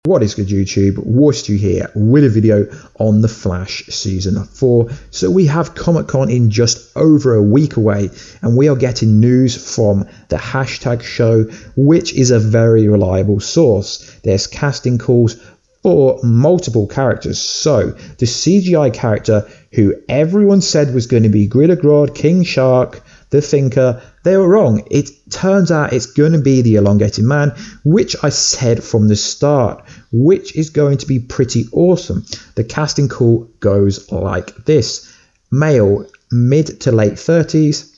What is good, YouTube? Warstu here with a video on The Flash Season 4. So we have Comic-Con in just over a week away, and we are getting news from the hashtag show, which is a very reliable source. There's casting calls for multiple characters. So the CGI character who everyone said was going to be Gridagrod, King Shark, the Thinker, they were wrong. It turns out it's going to be the Elongated Man, which I said from the start, which is going to be pretty awesome. The casting call goes like this: male, mid to late 30s,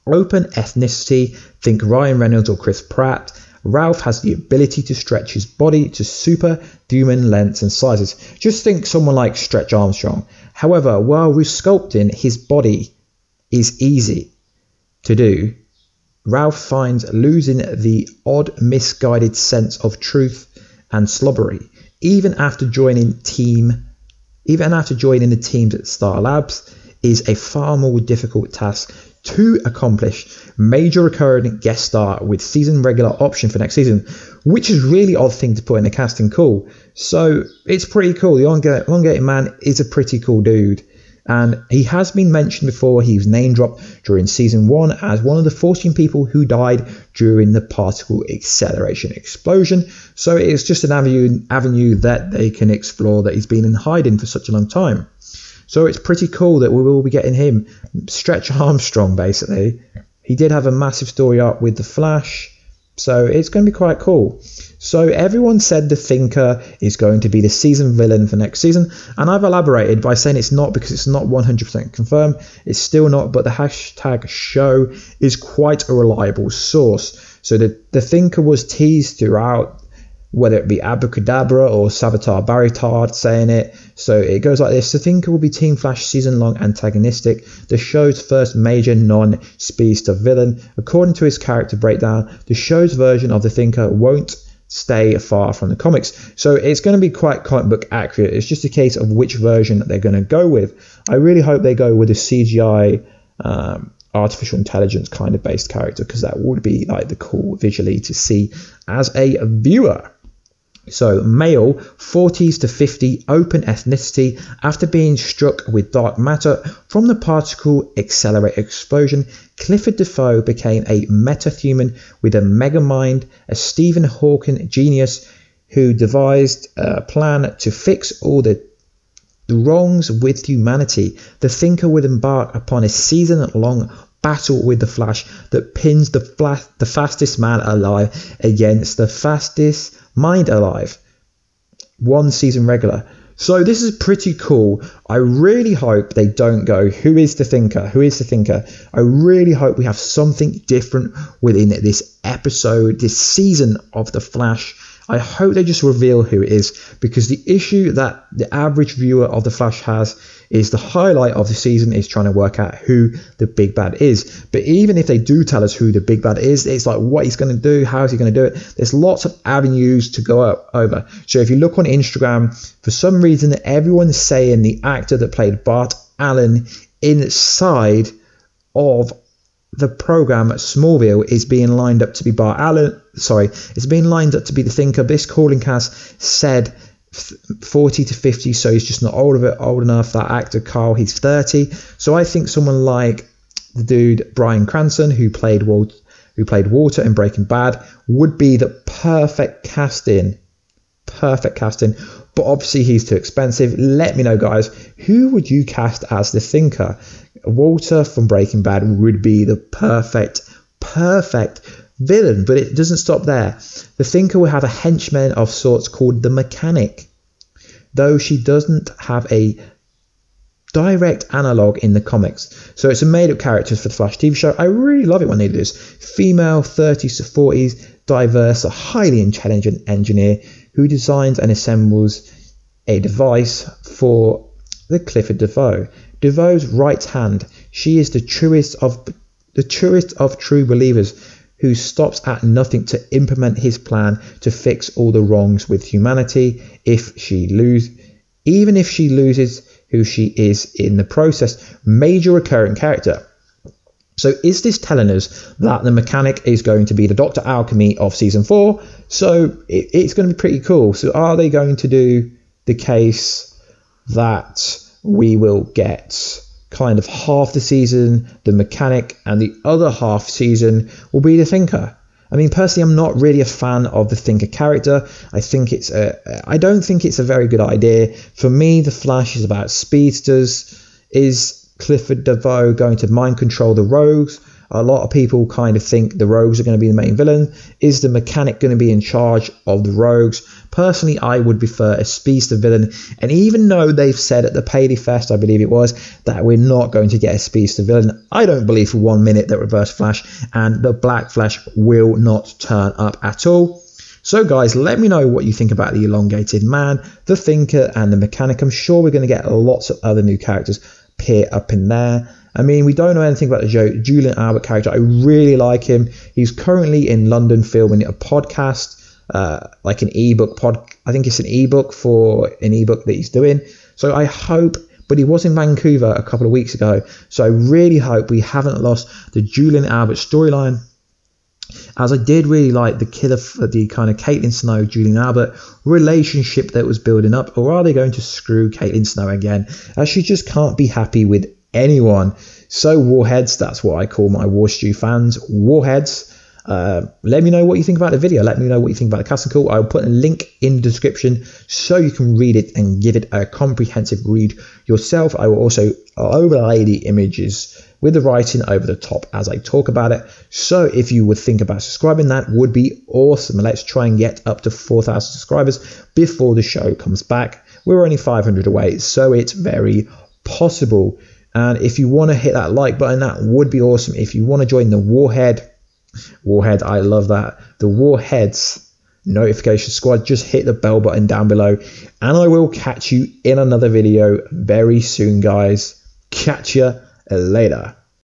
open ethnicity, think Ryan Reynolds or Chris Pratt. Ralph has the ability to stretch his body to superhuman lengths and sizes. Just think someone like Stretch Armstrong. However, while resculpting his body is easy to do, Ralph finds losing the odd, misguided sense of truth and slobbery. Even after joining the teams at Star Labs, is a far more difficult task to accomplish. Major recurring guest star with season regular option for next season, which is really odd thing to put in a casting call. So it's pretty cool. The Elongated Man is a pretty cool dude, and he has been mentioned before. He was name dropped during season 1 as one of the 14 people who died during the particle acceleration explosion. So it's just an avenue that they can explore, that he's been in hiding for such a long time. So it's pretty cool that we will be getting him. Stretch Armstrong, basically. He did have a massive story arc with the Flash, so it's going to be quite cool. So everyone said the Thinker is going to be the season villain for next season, and I've elaborated by saying it's not, because it's not 100% confirmed. It's still not, but the hashtag show is quite a reliable source. So the Thinker was teased throughout, whether it be Abracadabra or Savitar Baritard saying it. So it goes like this: the Thinker will be Team Flash season-long antagonistic, the show's first major non-speedster villain. According to his character breakdown, the show's version of the Thinker won't stay far from the comics. So it's going to be quite comic book accurate. It's just a case of which version they're going to go with. I really hope they go with a CGI artificial intelligence kind of based character, because that would be like the cool visually to see as a viewer. So male, 40s to 50, open ethnicity, after being struck with dark matter from the particle accelerator explosion, Clifford Defoe became a metahuman with a mega mind, a Stephen Hawking genius who devised a plan to fix all the wrongs with humanity. The Thinker would embark upon a season-long battle with the Flash that pins the fastest man alive against the fastest mind alive. One season regular. So this is pretty cool. I really hope they don't go, who is the Thinker? Who is the Thinker? I really hope we have something different within this episode, this season of The Flash. I hope they just reveal who it is, because the issue that the average viewer of The Flash has is the highlight of the season is trying to work out who the big bad is. But even if they do tell us who the big bad is, it's like what he's going to do, how is he going to do it? There's lots of avenues to go over. So if you look on Instagram, for some reason everyone's saying the actor that played Bart Allen inside of the program Smallville is being lined up to be Bart Allen. Sorry, it's being lined up to be the Thinker. This calling cast said 40 to 50, so he's just not old enough. That actor Carl, he's 30. So I think someone like the dude Bryan Cranston, who played Walter in Breaking Bad, would be the perfect casting. But obviously he's too expensive. Let me know, guys, who would you cast as the Thinker? Walter from Breaking Bad would be the perfect villain, but it doesn't stop there. The Thinker will have a henchman of sorts called the Mechanic, though she doesn't have a direct analog in the comics. So it's a made-up character for the Flash TV show. I really love it when they do this. Female, 30s to 40s, diverse, a highly intelligent engineer who designs and assembles a device for the Clifford Defoe. Defoe's right hand. She is the truest of true believers, who stops at nothing to implement his plan to fix all the wrongs with humanity. Even if she loses who she is in the process. Major recurring character. So is this telling us that the mechanic is going to be the Dr. Alchemy of season 4? So it's going to be pretty cool. So are they going to do the case that we will get kind of half the season the mechanic and the other half season will be the thinker? I mean, personally, I'm not really a fan of the thinker character. I don't think it's a very good idea. For me, the Flash is about speedsters. Is Clifford DeVoe going to mind control the rogues? A lot of people kind of think the rogues are going to be the main villain. Is the mechanic going to be in charge of the rogues? Personally, I would prefer a speedster villain. And even though they've said at the Paley Fest, I believe it was, that we're not going to get a speedster villain, I don't believe for 1 minute that Reverse Flash and the Black Flash will not turn up at all. So guys, let me know what you think about the Elongated Man, the Thinker and the Mechanic. I'm sure we're going to get lots of other new characters appear up in there. I mean, we don't know anything about the Julian Albert character. I really like him. He's currently in London filming a podcast, like an ebook I think it's an ebook that he's doing. So I hope, but he was in Vancouver a couple of weeks ago. So I really hope we haven't lost the Julian Albert storyline, as I did really like the kind of Caitlin Snow, Julian Albert relationship that was building up. Or are they going to screw Caitlin Snow again, as she just can't be happy with anyone? So Warheads, that's what I call my Warstu fans, Warheads. Let me know what you think about the video. Let me know what you think about the casting call. I'll put a link in the description so you can read it and give it a comprehensive read yourself. I will also overlay the images with the writing over the top as I talk about it. So if you would think about subscribing, that would be awesome. Let's try and get up to 4,000 subscribers before the show comes back. We're only 500 away, so it's very possible. And if you want to hit that like button, that would be awesome. If you want to join the Warhead, I love that, the Warheads notification squad, just hit the bell button down below, and I will catch you in another video very soon, guys. Catch ya later.